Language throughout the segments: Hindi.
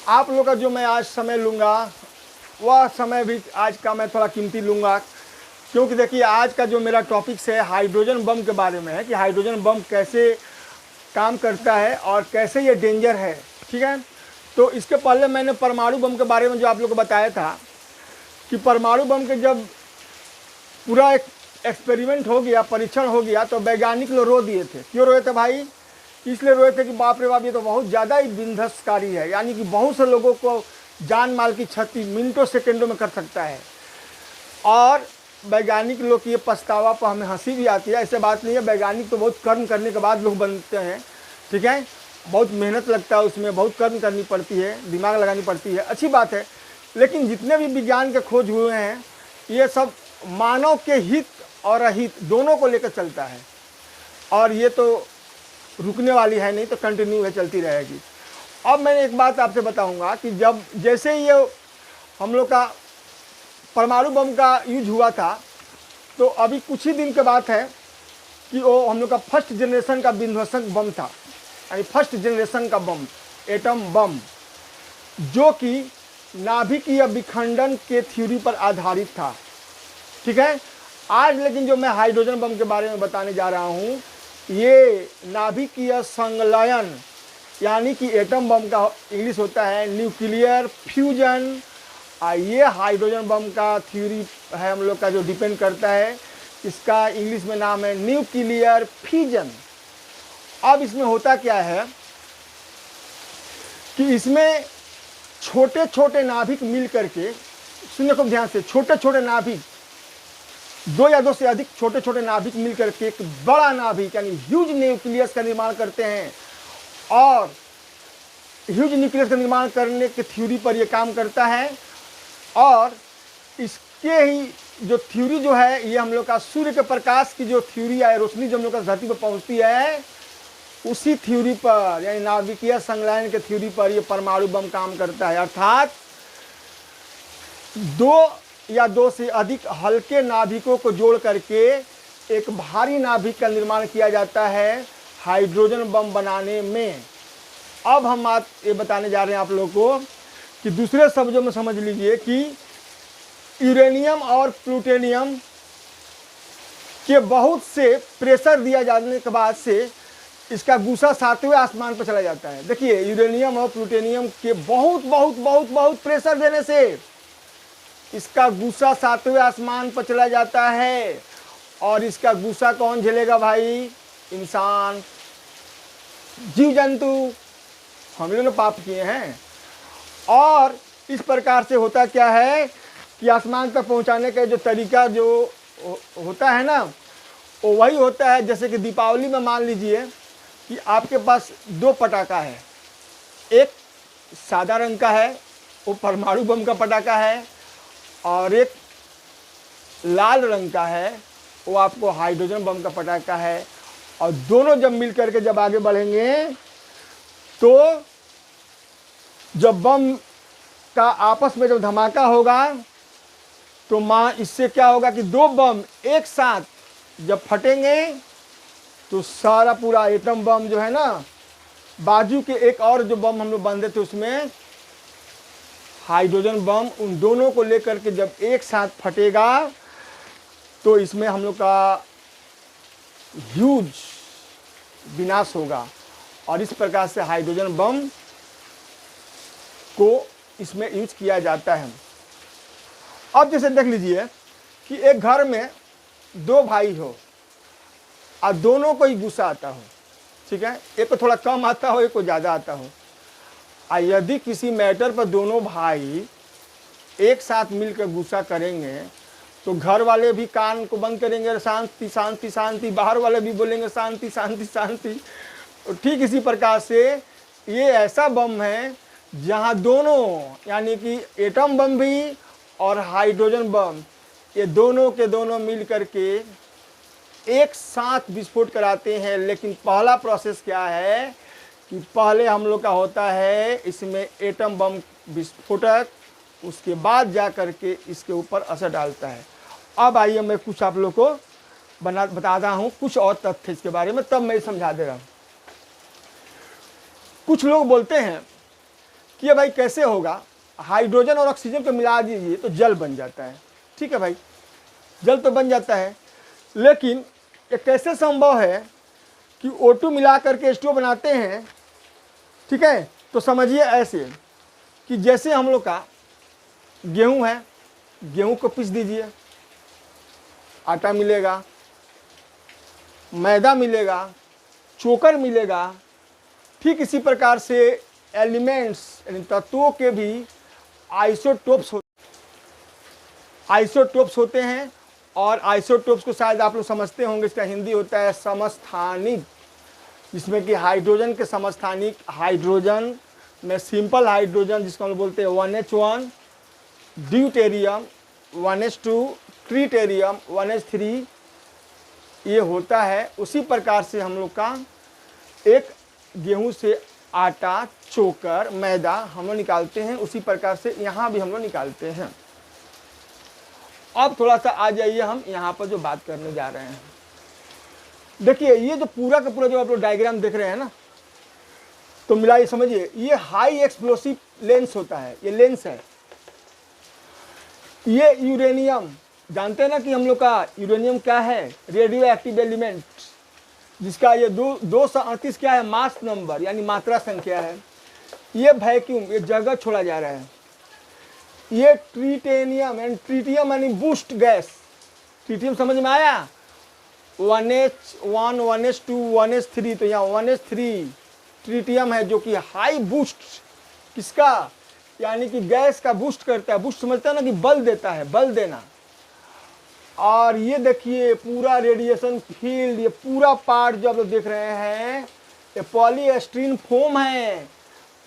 आप लोग का जो मैं आज समय लूँगा वह समय भी आज का मैं थोड़ा कीमती लूँगा, क्योंकि देखिए आज का जो मेरा टॉपिक्स है हाइड्रोजन बम के बारे में है कि हाइड्रोजन बम कैसे काम करता है और कैसे ये डेंजर है। ठीक है, तो इसके पहले मैंने परमाणु बम के बारे में जो आप लोग को बताया था कि परमाणु बम के जब पूरा एक एक्सपेरिमेंट हो गया, परीक्षण हो गया, तो वैज्ञानिक लोग रो दिए थे। क्यों रोए थे भाई? इसलिए रोए थे कि बाप रे बाप, ये तो बहुत ज़्यादा ही विध्वंसकारी है, यानी कि बहुत से लोगों को जान माल की क्षति मिनटों सेकंडों में कर सकता है। और वैज्ञानिक लोग की ये पछतावा पर हमें हंसी भी आती है। ऐसे बात नहीं है, वैज्ञानिक तो बहुत कर्म करने के बाद लोग बनते हैं। ठीक है, बहुत मेहनत लगता है उसमें, बहुत कर्म करनी पड़ती है, दिमाग लगानी पड़ती है, अच्छी बात है। लेकिन जितने भी विज्ञान के खोज हुए हैं ये सब मानव के हित और अहित दोनों को लेकर चलता है, और ये तो रुकने वाली है नहीं, तो कंटिन्यू है, चलती रहेगी। अब मैं एक बात आपसे बताऊंगा कि जब जैसे ये हम लोग का परमाणु बम का यूज हुआ था, तो अभी कुछ ही दिन के बात है कि वो हम लोग का फर्स्ट जनरेशन का विध्वंसक बम था, यानी फर्स्ट जनरेशन का बम, एटम बम, जो कि नाभिकीय विखंडन के थ्योरी पर आधारित था। ठीक है, आज लेकिन जो मैं हाइड्रोजन बम के बारे में बताने जा रहा हूँ, ये नाभिकीय संलयन, यानी कि एटम बम का इंग्लिश होता है न्यूक्लियर फ्यूजन। ये हाइड्रोजन बम का थ्योरी है हम लोग का, जो डिपेंड करता है, इसका इंग्लिश में नाम है न्यूक्लियर फ्यूजन। अब इसमें होता क्या है कि इसमें छोटे छोटे नाभिक मिल करके, सुनिए खूब ध्यान से, छोटे छोटे नाभिक, दो या दो से अधिक छोटे छोटे नाभिक मिल करके एक बड़ा नाभिक यानी ह्यूज न्यूक्लियस का निर्माण करते हैं। और ह्यूज न्यूक्लियस का निर्माण करने के थ्योरी पर यह काम करता है। और इसके ही जो थ्योरी जो है, ये हम लोग का सूर्य के प्रकाश की जो थ्योरी है, रोशनी जो हम लोग का धरती पर पहुंचती है, उसी थ्योरी पर, यानी नाभिकीय संलयन के थ्योरी पर ये परमाणु बम काम करता है। अर्थात दो या दो से अधिक हल्के नाभिकों को जोड़ करके एक भारी नाभिक का निर्माण किया जाता है हाइड्रोजन बम बनाने में। अब हम ये बताने जा रहे हैं आप लोगों को कि दूसरे शब्दों में समझ लीजिए कि यूरेनियम और प्लूटोनियम के बहुत से प्रेशर दिया जाने के बाद से इसका गुस्सा 7वें आसमान पर चला जाता है। देखिए, यूरेनियम और प्लूटोनियम के बहुत बहुत बहुत बहुत प्रेशर देने से इसका गुस्सा 7वें आसमान पर चला जाता है। और इसका गुस्सा कौन झेलेगा भाई? इंसान, जीव जंतु, हम लोग ने पाप किए हैं। और इस प्रकार से होता क्या है कि आसमान तक पहुंचाने का जो तरीका जो होता है ना, वो वही होता है जैसे कि दीपावली में मान लीजिए कि आपके पास दो पटाखा है, एक सादा रंग का है, वो परमाणु बम का पटाखा है, और एक लाल रंग का है, वो आपको हाइड्रोजन बम का पटाखा है। और दोनों जब मिल करके जब आगे बढ़ेंगे, तो जब बम का आपस में जब धमाका होगा, तो इससे क्या होगा कि दो बम एक साथ जब फटेंगे, तो सारा पूरा एटम बम जो है ना, बाजू के एक और जो बम हम लोग बांधे थे उसमें हाइड्रोजन बम, उन दोनों को लेकर के जब एक साथ फटेगा, तो इसमें हम लोग का ह्यूज विनाश होगा। और इस प्रकार से हाइड्रोजन बम को इसमें यूज किया जाता है। अब जैसे देख लीजिए कि एक घर में दो भाई हो और दोनों को ही गुस्सा आता हो। ठीक है, एक को थोड़ा कम आता हो, एक को ज़्यादा आता हो। और यदि किसी मैटर पर दोनों भाई एक साथ मिलकर गुस्सा करेंगे, तो घर वाले भी कान को बंद करेंगे, शांति शांति शांति, बाहर वाले भी बोलेंगे शांति शांति शांति। ठीक इसी प्रकार से ये ऐसा बम है जहाँ दोनों, यानी कि एटम बम भी और हाइड्रोजन बम, ये दोनों के दोनों मिल करके एक साथ विस्फोट कराते हैं। लेकिन पहला प्रोसेस क्या है कि पहले हम लोग का होता है इसमें एटम बम विस्फोटक, उसके बाद जा करके इसके ऊपर असर डालता है। अब आइए मैं कुछ आप लोग को बता रहा हूँ कुछ और तथ्य इसके बारे में, तब मैं समझा दे रहा हूँ। कुछ लोग बोलते हैं कि ये भाई कैसे होगा, हाइड्रोजन और ऑक्सीजन को मिला दीजिए तो जल बन जाता है। ठीक है भाई, जल तो बन जाता है, लेकिन ये कैसे संभव है कि O2 मिला करके H2O बनाते हैं। ठीक है, तो समझिए ऐसे कि जैसे हम लोग का गेहूं है, गेहूं को पीस दीजिए, आटा मिलेगा, मैदा मिलेगा, चोकर मिलेगा। ठीक इसी प्रकार से एलिमेंट्स यानी तत्वों के भी आइसोटोप्स होते हैं। और आइसोटोप्स को शायद आप लोग समझते होंगे, इसका हिंदी होता है समस्थानिक, जिसमें कि हाइड्रोजन के समस्थानिक, हाइड्रोजन में सिंपल हाइड्रोजन जिसको हम लोग बोलते हैं 1H1, ड्यूटेरियम 1H2, ट्रीटेरियम 1H3, ये होता है। उसी प्रकार से हम लोग का एक गेहूं से आटा, चोकर, मैदा हम लोग निकालते हैं, उसी प्रकार से यहाँ भी हम लोग निकालते हैं। अब थोड़ा सा आ जाइए, हम यहाँ पर जो बात करने जा रहे हैं, देखिए ये जो पूरा का पूरा जो आप लोग डायग्राम देख रहे हैं ना, तो मिलाइए, समझिए, ये हाई एक्सप्लोसिव लेंस होता है, ये लेंस है। ये यूरेनियम, जानते हैं ना कि हम लोग का यूरेनियम क्या है, रेडियो एक्टिव एलिमेंट, जिसका ये 238 क्या है, मास नंबर यानी मात्रा संख्या है। ये वैक्यूम, ये जगह छोड़ा जा रहा है। ये ट्रीटेनियम यानी ट्रीटियम यानी बूस्ट गैस, ट्रीटियम समझ में आया, 1H1, 1H2, 1H3, तो यहाँ 1H3 ट्रीटियम है, जो कि हाई बूस्ट, किसका, यानी कि गैस का बूस्ट करता है। बूस्ट समझता है ना कि बल देता है, बल देना। और ये देखिए पूरा रेडिएशन फील्ड, ये पूरा पार्ट जो आप लोग देख रहे हैं, ये पॉलीएस्ट्रीन फोम है।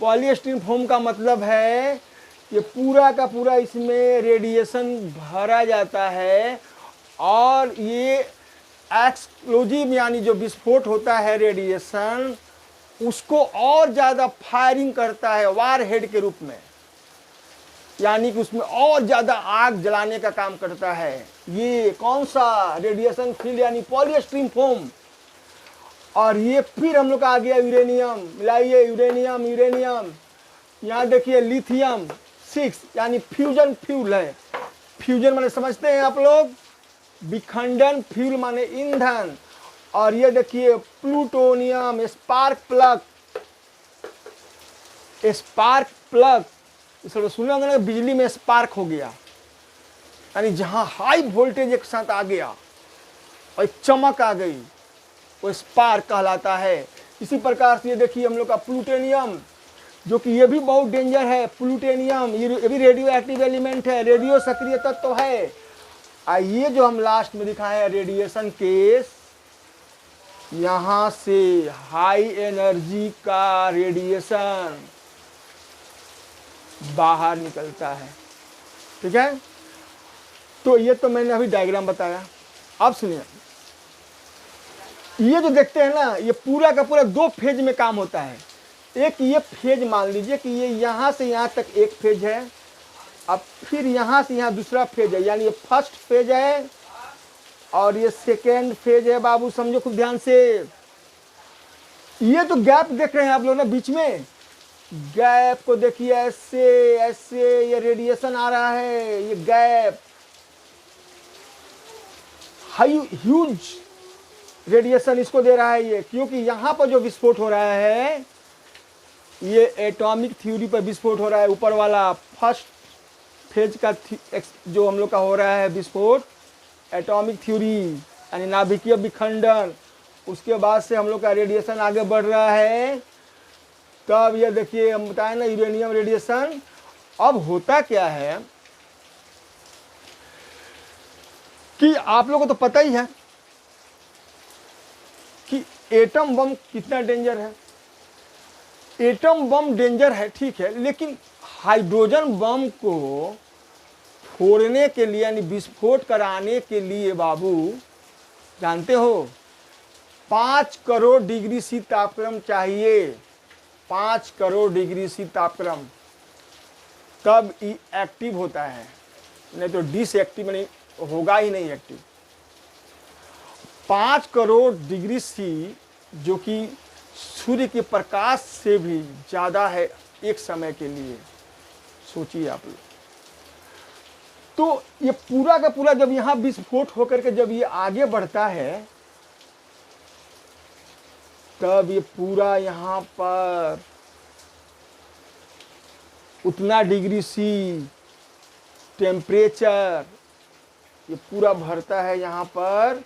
पॉलीएस्ट्रीन फोम का मतलब है ये पूरा का पूरा इसमें रेडिएशन भरा जाता है, और ये एक्सप्लोजिव यानी जो विस्फोट होता है रेडिएशन, उसको और ज़्यादा फायरिंग करता है वार हेड के रूप में, यानी कि उसमें और ज़्यादा आग जलाने का काम करता है। ये कौन सा रेडिएशन फील्ड यानी पॉलीएस्ट्रीन फोम। और ये फिर हम लोग का आ गया यूरेनियम, मिलाइए, यूरेनियम, यूरेनियम, यहाँ देखिए लिथियम 6 यानी फ्यूजन फ्यूल है। फ्यूजन माने समझते हैं आप लोग, विखंडन, फ्यूल माने ईंधन। और ये देखिए plutonium, spark plug, spark plug, इसको सुना होगा ना, बिजली में स्पार्क हो गया, यानी जहां हाई वोल्टेज एक साथ आ गया और एक चमक आ गई, वो स्पार्क कहलाता है। इसी प्रकार से ये देखिए हम लोग का प्लूटोनियम, जो कि ये भी बहुत डेंजर है। प्लूटोनियम ये भी रेडियो एक्टिव एलिमेंट है, रेडियो सक्रिय तत्व है। ये जो हम लास्ट में दिखाए हैं रेडिएशन केस, यहां से हाई एनर्जी का रेडिएशन बाहर निकलता है। ठीक है, तो ये तो मैंने अभी डायग्राम बताया। अब सुनिए, ये जो देखते हैं ना, ये पूरा का पूरा 2 फेज में काम होता है। एक ये फेज मान लीजिए कि ये यहाँ से यहाँ तक एक फेज है, अब फिर यहाँ से यहाँ दूसरा फेज है, यानी ये फर्स्ट फेज है और ये सेकेंड फेज है। बाबू समझो खूब ध्यान से, ये तो गैप देख रहे हैं आप लोग ना बीच में, गैप को देखिए, ऐसे ऐसे ये रेडिएशन आ रहा है, ये गैप ह्यूज रेडिएशन इसको दे रहा है ये, क्योंकि यहाँ पर जो विस्फोट हो रहा है ये एटॉमिक थ्योरी पर विस्फोट हो रहा है। ऊपर वाला फर्स्ट फेज का जो हम लोग का हो रहा है विस्फोट, एटॉमिक थ्योरी यानी नाभिकीय विखंडन, उसके बाद से हम लोग का रेडिएशन आगे बढ़ रहा है। तब ये देखिए हम बताए ना यूरेनियम रेडिएशन। अब होता क्या है कि आप लोगों को तो पता ही है कि एटम बम कितना डेंजर है। एटम बम डेंजर है, ठीक है, लेकिन हाइड्रोजन बम को फोड़ने के लिए यानी विस्फोट कराने के लिए बाबू जानते हो 5 करोड़ डिग्री सी तापक्रम चाहिए। 5 करोड़ डिग्री सी तापक्रम, तब ये एक्टिव होता है, नहीं तो डिसएक्टिव नहीं होगा ही नहीं एक्टिव। 5 करोड़ डिग्री सी, जो कि सूर्य के प्रकाश से भी ज़्यादा है एक समय के लिए। सोचिए आप लोग। तो ये पूरा का पूरा जब यहां विस्फोट होकर के जब ये आगे बढ़ता है, तब ये पूरा यहां पर उतना डिग्री सी टेम्परेचर ये पूरा भरता है यहाँ पर।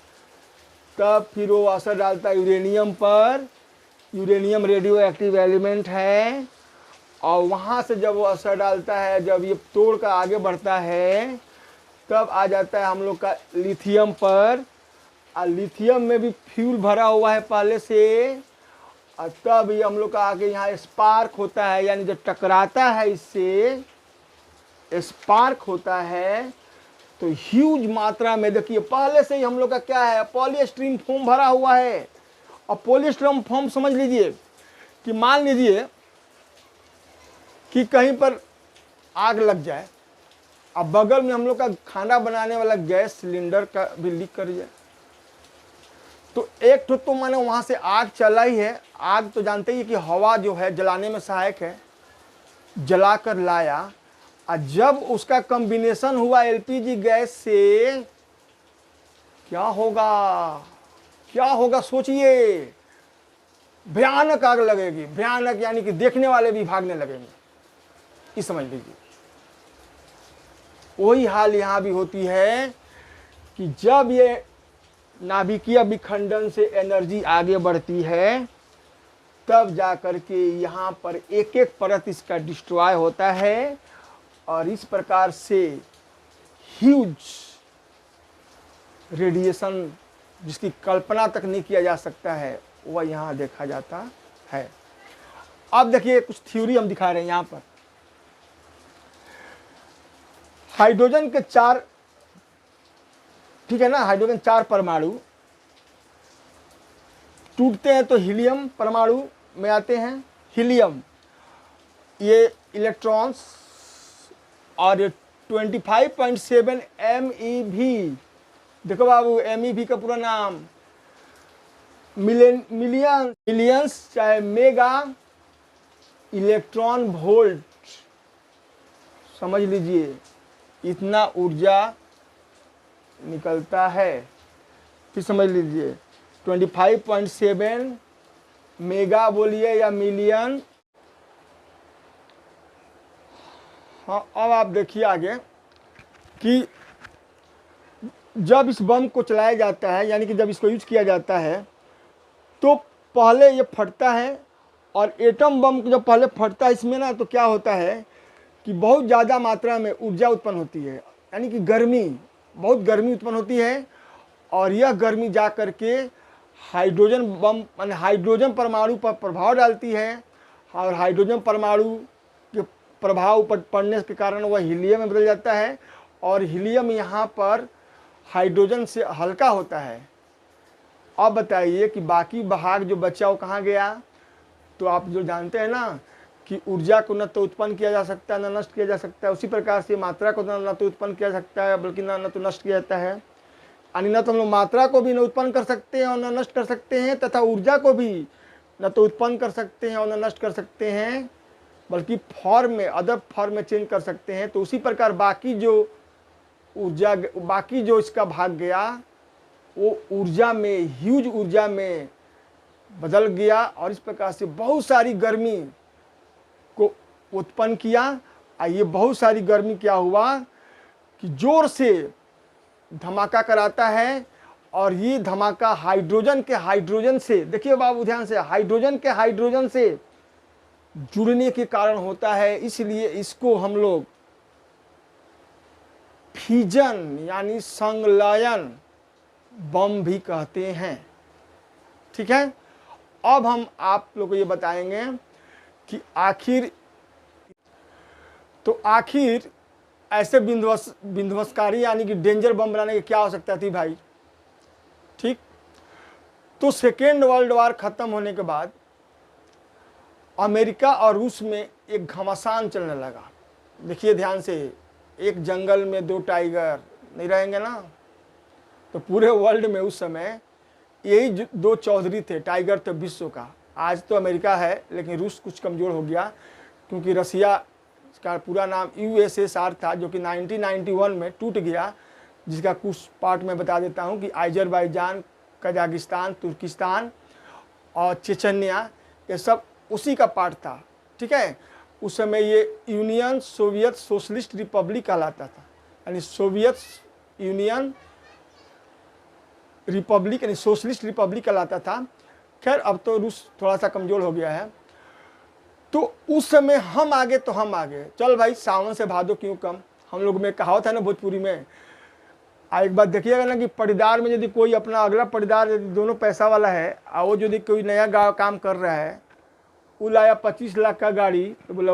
तब फिर वो असर डालता है यूरेनियम पर। यूरेनियम रेडियो एक्टिव एलिमेंट है, और वहाँ से जब वो असर डालता है, जब ये तोड़ कर आगे बढ़ता है, तब आ जाता है हम लोग का लिथियम पर। और लिथियम में भी फ्यूल भरा हुआ है पहले से, और तब ये हम लोग का आगे यहाँ स्पार्क होता है, यानी जब टकराता है इससे स्पार्क होता है, तो ह्यूज मात्रा में देखिए पहले से ही हम लोग का क्या है, पॉलीस्टीरीन फोम भरा हुआ है। और पॉलीस्टीरीन फोम समझ लीजिए कि मान लीजिए कि कहीं पर आग लग जाए, अब बगल में हम लोग का खाना बनाने वाला गैस सिलेंडर का भी लीक कर जाए, तो एक तो माने वहाँ से आग चला ही है। आग तो जानते ही कि हवा जो है जलाने में सहायक है, जला कर लाया, और जब उसका कॉम्बिनेशन हुआ एलपीजी गैस से, क्या होगा, क्या होगा सोचिए। भयानक आग लगेगी, भयानक, यानी कि देखने वाले भी भागने लगेंगे, ये समझ लीजिए। वही हाल यहाँ भी होती है कि जब ये नाभिकीय विखंडन से एनर्जी आगे बढ़ती है, तब जाकर के यहाँ पर एक एक परत इसका डिस्ट्रॉय होता है, और इस प्रकार से ह्यूज रेडिएशन जिसकी कल्पना तक नहीं किया जा सकता है, वह यहाँ देखा जाता है। अब देखिए कुछ थ्योरी हम दिखा रहे हैं यहाँ पर। हाइड्रोजन के 4, ठीक है ना, हाइड्रोजन 4 परमाणु टूटते हैं तो हीलियम परमाणु में आते हैं। हीलियम ये इलेक्ट्रॉन्स, और ये 25.7 MeV, देखो बाबू MeV का पूरा नाम मिलियंस चाहे मेगा इलेक्ट्रॉन वोल्ट, समझ लीजिए इतना ऊर्जा निकलता है। फिर समझ लीजिए 25.7 मेगा बोलिए या मिलियन। हाँ, अब आप देखिए आगे कि जब इस बम को चलाया जाता है, यानी कि जब इसको यूज किया जाता है, तो पहले ये फटता है, और एटम बम जब पहले फटता है इसमें ना, तो क्या होता है कि बहुत ज़्यादा मात्रा में ऊर्जा उत्पन्न होती है, यानी कि गर्मी, बहुत गर्मी उत्पन्न होती है, और यह गर्मी जा कर के हाइड्रोजन बम यानी हाइड्रोजन परमाणु पर प्रभाव डालती है, और हाइड्रोजन परमाणु के प्रभाव पर पड़ने के कारण वह हीलियम में बदल जाता है, और हीलियम यहाँ पर हाइड्रोजन से हल्का होता है। अब बताइए कि बाकी भाग जो बचा वो कहाँ गया। तो आप जो जानते हैं ना कि ऊर्जा को न तो उत्पन्न किया जा सकता है न नष्ट किया जा सकता है, उसी प्रकार से मात्रा को न तो उत्पन्न किया जा सकता है बल्कि न तो नष्ट किया जाता है। यानी न तो हम लोग मात्रा को भी न उत्पन्न कर सकते हैं और न नष्ट कर सकते हैं, तथा ऊर्जा को भी न तो उत्पन्न कर सकते हैं और न नष्ट कर सकते हैं, बल्कि फॉर्म में, अदर फॉर्म में चेंज कर सकते हैं। तो उसी प्रकार बाकी जो ऊर्जा, बाकी जो इसका भाग गया वो ऊर्जा में, ह्यूज ऊर्जा में बदल गया, और इस प्रकार से बहुत सारी गर्मी को उत्पन्न किया। और ये बहुत सारी गर्मी क्या हुआ कि जोर से धमाका कराता है, और ये धमाका हाइड्रोजन के हाइड्रोजन से, देखिए बाबू ध्यान से, हाइड्रोजन के हाइड्रोजन से जुड़ने के कारण होता है। इसलिए इसको हम लोग फ्यूजन यानी संलयन बम भी कहते हैं। ठीक है, अब हम आप लोग को ये बताएंगे कि आखिर ऐसे विध्वंसकारी यानी कि डेंजर बम बनाने की क्या आवश्यकता थी भाई। ठीक, तो सेकेंड वर्ल्ड वार खत्म होने के बाद अमेरिका और रूस में एक घमासान चलने लगा। देखिए ध्यान से, एक जंगल में 2 टाइगर नहीं रहेंगे ना, तो पूरे वर्ल्ड में उस समय यही 2 चौधरी थे, टाइगर थे विश्व का। आज तो अमेरिका है, लेकिन रूस कुछ कमज़ोर हो गया, क्योंकि रसिया का पूरा नाम USSR था, जो कि 1991 में टूट गया, जिसका कुछ पार्ट मैं बता देता हूँ कि अजरबैजान, कजाकिस्तान, तुर्किस्तान और चेचन्या, ये सब उसी का पार्ट था। ठीक है, उस समय ये यूनियन सोवियत सोशलिस्ट रिपब्लिक कहलाता था, यानी सोवियत यूनियन रिपब्लिक यानी सोशलिस्ट रिपब्लिक कहलाता था। खैर अब तो रूस थोड़ा सा कमज़ोर हो गया है। तो उस समय हम आगे तो हम आगे, चल भाई सावन से भादो क्यों कम, हम लोग में कहावत है ना भोजपुरी में। एक बात देखिएगा ना कि पटीदार में यदि कोई अपना अगला पटीदार यदि दोनों पैसा वाला है और वो यदि कोई नया काम कर रहा है, वो लाया 25 लाख का गाड़ी, तो बोला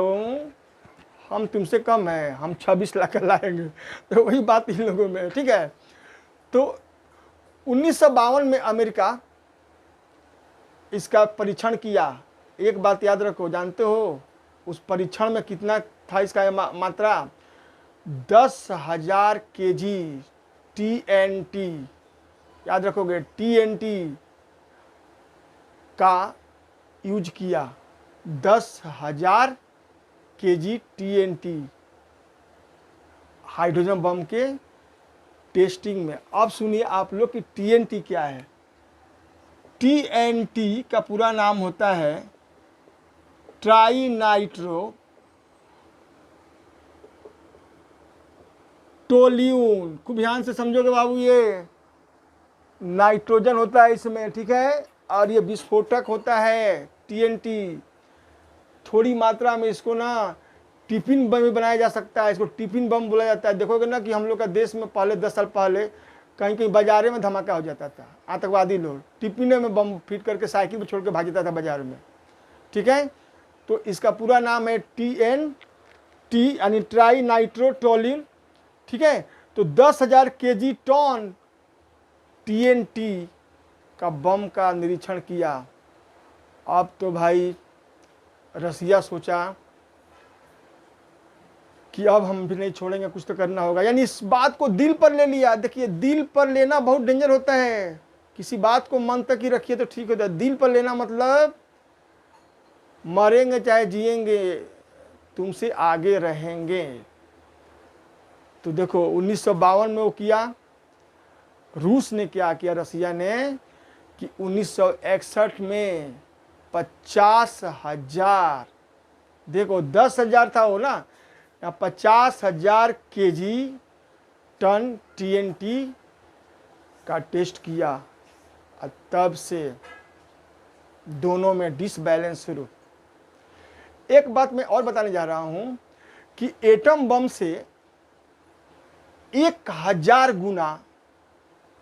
हम तुमसे कम है, हम 26 लाख का लाएंगे। तो वही बात इन लोगों में। ठीक है, तो 1952 में अमेरिका इसका परीक्षण किया। एक बात याद रखो, जानते हो उस परीक्षण में कितना था इसका मात्रा? 10,000 kg TNT, याद रखोगे, TNT का यूज किया। 10,000 kg TNT हाइड्रोजन बम के टेस्टिंग में। अब सुनिए आप लोग कि TNT क्या है। TNT का पूरा नाम होता है ट्राई नाइट्रो टोल्यून। खूब ध्यान से समझोगे बाबू, ये नाइट्रोजन होता है इसमें, ठीक है, और ये विस्फोटक होता है TNT। थोड़ी मात्रा में इसको ना टिफिन बम भी बनाया जा सकता है, इसको टिफिन बम बोला जाता है। देखोगे ना कि हम लोग का देश में पहले 10 साल पहले कहीं कहीं बाजारे में धमाका हो जाता था, आतंकवादी लोग टिफिन में बम फिट करके साइकिल पर छोड़ के भाग जाता था बाजार में। ठीक है, तो इसका पूरा नाम है TNT यानी ट्राई नाइट्रोटोलिन। ठीक है, तो 10,000 kg टन TNT का बम का निरीक्षण किया। अब तो भाई रसिया सोचा कि अब हम भी नहीं छोड़ेंगे, कुछ तो करना होगा, यानी इस बात को दिल पर ले लिया। देखिए दिल पर लेना बहुत डेंजर होता है। किसी बात को मन तक ही रखिए तो ठीक होता है, दिल पर लेना मतलब मरेंगे चाहे जिएंगे, तुमसे आगे रहेंगे। तो देखो 1952 में वो किया। रूस ने क्या किया, रसिया ने, कि 1961 में 50,000, देखो 10,000 था वो ना, 50,000 kg टन TNT का टेस्ट किया। और तब से दोनों में डिसबैलेंस शुरू। एक बात मैं और बताने जा रहा हूं कि एटम बम से 1000 गुना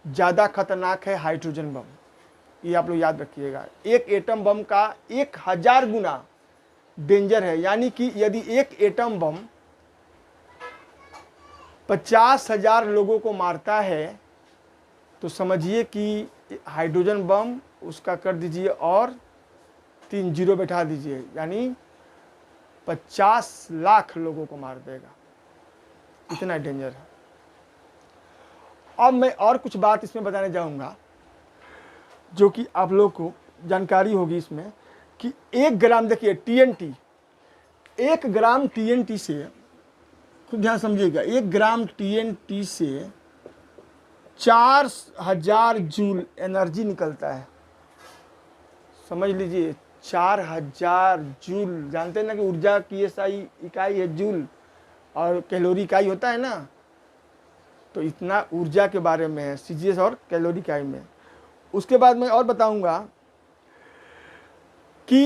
ज़्यादा खतरनाक है हाइड्रोजन बम। ये आप लोग याद रखिएगा, एक एटम बम का 1000 गुना डेंजर है। यानी कि यदि एक एटम बम 50,000 लोगों को मारता है, तो समझिए कि हाइड्रोजन बम उसका कर दीजिए और 3 जीरो बैठा दीजिए, यानी 50 लाख लोगों को मार देगा। इतना डेंजर है। अब मैं और कुछ बात इसमें बताने जाऊंगा जो कि आप लोग को जानकारी होगी इसमें, कि 1 ग्राम, देखिए TNT, 1 ग्राम TNT से, खुद ध्यान समझिएगा, 1 ग्राम TNT से 4000 जूल एनर्जी निकलता है। समझ लीजिए 4000 जूल। जानते हैं ना कि ऊर्जा की SI इकाई है जूल, और कैलोरी इकाई होता है ना, तो इतना ऊर्जा के बारे में है CGS और कैलोरी इकाई में। उसके बाद मैं और बताऊंगा कि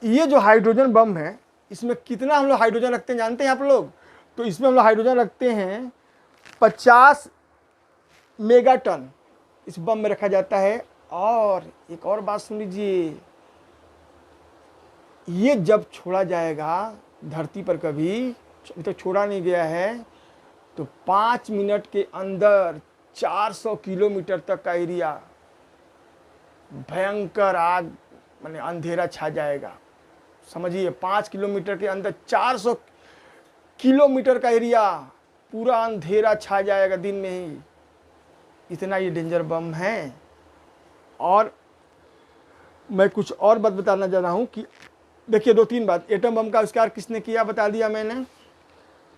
ये जो हाइड्रोजन बम है, इसमें कितना हम लोग हाइड्रोजन रखते हैं जानते हैं आप लोग? तो इसमें हम लोग हाइड्रोजन रखते हैं 50 मेगाटन इस बम में रखा जाता है। और एक और बात सुन लीजिए, ये जब छोड़ा जाएगा धरती पर, कभी अभी तक छोड़ा नहीं गया है, तो 5 मिनट के अंदर 400 किलोमीटर तक का एरिया भयंकर आग माने अंधेरा छा जाएगा। समझिए 5 किलोमीटर के अंदर 400 किलोमीटर का एरिया पूरा अंधेरा छा जाएगा दिन में ही। इतना ये डेंजर बम है। और मैं कुछ और बात बताना चाह रहा हूँ कि देखिए 2-3 बात, एटम बम का आविष्कार किसने किया बता दिया मैंने,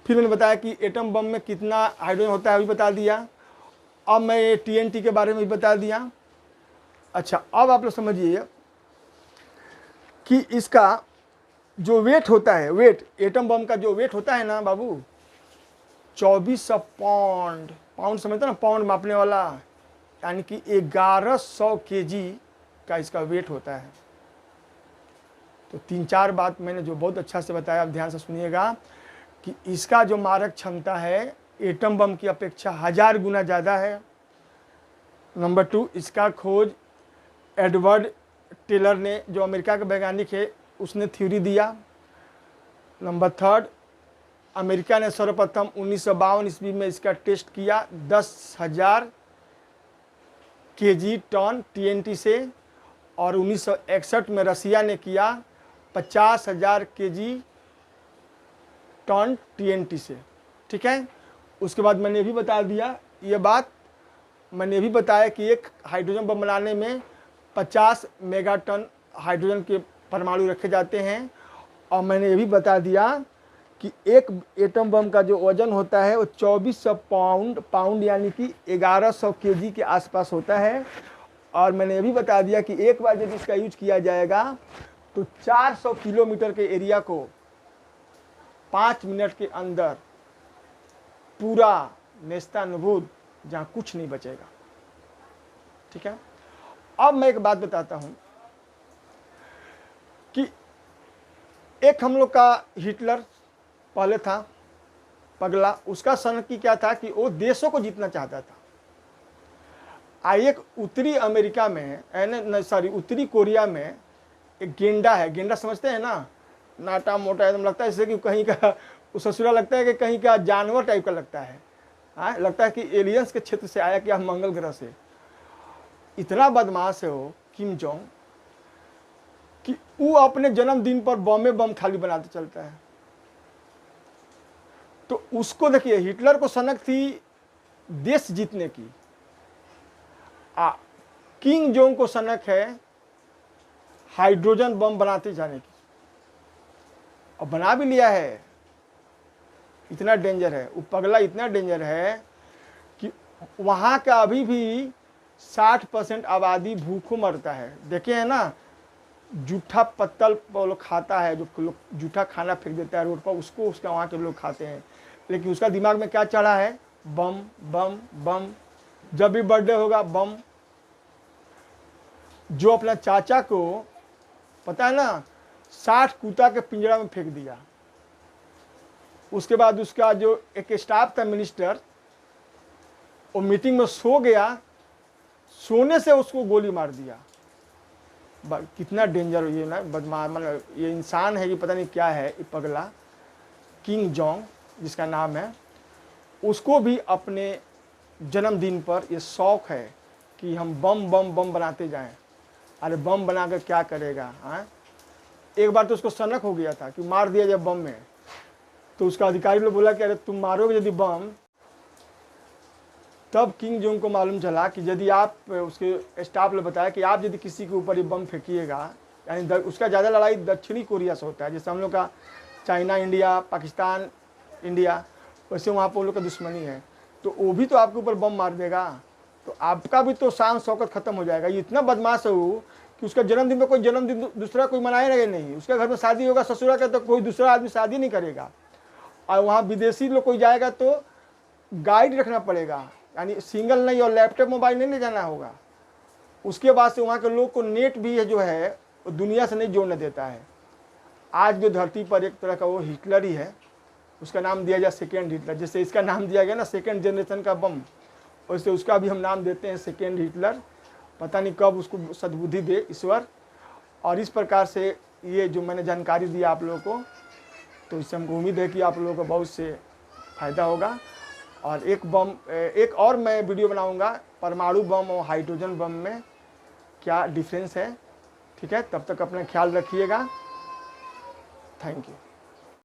फिर मैंने बताया कि एटम बम में कितना हाइड्रोजन होता है अभी बता दिया, अब मैं TNT के बारे में भी बता दिया। अच्छा, अब आप लोग समझिए कि इसका जो वेट होता है, वेट एटम बम का जो वेट होता है ना बाबू, 2400 पाउंड, पाउंड समझते ना, पाउंड मापने वाला, यानी कि 1100 kg का इसका वेट होता है। तो 3-4 बात मैंने जो बहुत अच्छा से बताया, आप ध्यान से सुनिएगा कि इसका जो मारक क्षमता है एटम बम की अपेक्षा 1000 गुना ज़्यादा है। नंबर 2, इसका खोज एडवर्ड टेलर ने, जो अमेरिका के वैज्ञानिक है, उसने थ्योरी दिया। नंबर 3, अमेरिका ने सर्वप्रथम 1952 ईस्वी में इसका टेस्ट किया 10,000 kg टन TNT से, और 1961 में रसिया ने किया 50,000 kg टन TNT से। ठीक है, उसके बाद मैंने भी बता दिया ये बात, मैंने भी बताया कि एक हाइड्रोजन बम बनाने में 50 मेगाटन हाइड्रोजन के परमाणु रखे जाते हैं, और मैंने ये भी बता दिया कि एक एटम बम का जो वजन होता है वो 2400 पाउंड यानी कि 1100 kg के आसपास होता है। और मैंने ये भी बता दिया कि एक बार जब इसका यूज किया जाएगा तो 400 किलोमीटर के एरिया को 5 मिनट के अंदर पूरा नेस्तनाबूद, जहां कुछ नहीं बचेगा। ठीक है, अब मैं एक बात बताता हूं कि एक हम लोग का हिटलर पहले था पगला, उसका सन की क्या था कि वो देशों को जीतना चाहता था। एक उत्तरी अमेरिका में, सॉरी उत्तरी कोरिया में एक गेंडा है, गेंडा समझते हैं ना, नाटा मोटा एकदम लगता है, जैसे कि कहीं का ससुरा लगता है कि कहीं का जानवर टाइप का लगता है। हाँ, लगता है कि एलियंस के क्षेत्र से आया, कि हम मंगल ग्रह से। इतना बदमाश है वो किम जोंग कि वो अपने जन्मदिन पर बम खाली बनाते चलता है। तो उसको देखिए, हिटलर को सनक थी देश जीतने की, किम जोंग को सनक है हाइड्रोजन बम बनाते जाने की, और बना भी लिया है। इतना डेंजर है वो पगला, इतना डेंजर है कि वहाँ का अभी भी 60% आबादी भूखों मरता है। देखे हैं ना, जूठा पत्तल वो लोग खाता है, जो लोग जूठा खाना फेंक देता है रोड पर, उसको उसका वहाँ के लोग खाते हैं। लेकिन उसका दिमाग में क्या चढ़ा है, बम बम बम, जब भी बर्थडे होगा बम। जो अपना चाचा को पता है ना 60 कुत्ता के पिंजरा में फेंक दिया, उसके बाद उसका जो एक स्टाफ था मिनिस्टर, वो मीटिंग में सो गया, सोने से उसको गोली मार दिया। कितना डेंजर ये ना बदमाश, मतलब ये इंसान है कि पता नहीं क्या है, ये पगला किम जोंग जिसका नाम है, उसको भी अपने जन्मदिन पर ये शौक है कि हम बम बम बम बनाते जाएं। अरे बम बनाकर क्या करेगा? हाँ, एक बार तो उसको सनक हो गया था कि मार दिया जाए बम में, तो उसका अधिकारी लोग बोला कि अरे तुम मारोगे यदि बम। तब किम जोंग को मालूम चला कि यदि आप, उसके स्टाफ ने बताया कि आप यदि किसी के ऊपर ये बम फेंकिएगा, यानी उसका ज़्यादा लड़ाई दक्षिणी कोरिया से होता है, जैसे हम लोग का चाइना इंडिया, पाकिस्तान इंडिया, वैसे वहाँ पर उन लोग का दुश्मनी है, तो वो भी तो आपके ऊपर बम मार देगा, तो आपका भी तो शान शौकत खत्म हो जाएगा। ये इतना बदमाश है वो कि उसका जन्मदिन पर कोई जन्मदिन दूसरा कोई मनाएगा नहीं। उसके घर में शादी होगा ससुरा का, तो कोई दूसरा आदमी शादी नहीं करेगा। और वहाँ विदेशी लोग कोई जाएगा तो गाइड रखना पड़ेगा, यानी सिंगल नहीं और लैपटॉप मोबाइल नहीं ले जाना होगा। उसके बाद से वहाँ के लोग को नेट भी है जो है वो दुनिया से नहीं जोड़ने देता है। आज जो धरती पर एक तरह का वो हिटलर ही है, उसका नाम दिया जाए सेकेंड हिटलर। जैसे इसका नाम दिया गया ना सेकेंड जनरेशन का बम, वैसे उसका भी हम नाम देते हैं सेकेंड हिटलर। पता नहीं कब उसको सद्बुद्धि दे ईश्वर। और इस प्रकार से ये जो मैंने जानकारी दी आप लोगों को, तो इससे हमको उम्मीद है कि आप लोगों को बहुत से फ़ायदा होगा। और एक और मैं वीडियो बनाऊंगा परमाणु बम और हाइड्रोजन बम में क्या डिफरेंस है। ठीक है, तब तक अपना ख्याल रखिएगा। Thank you.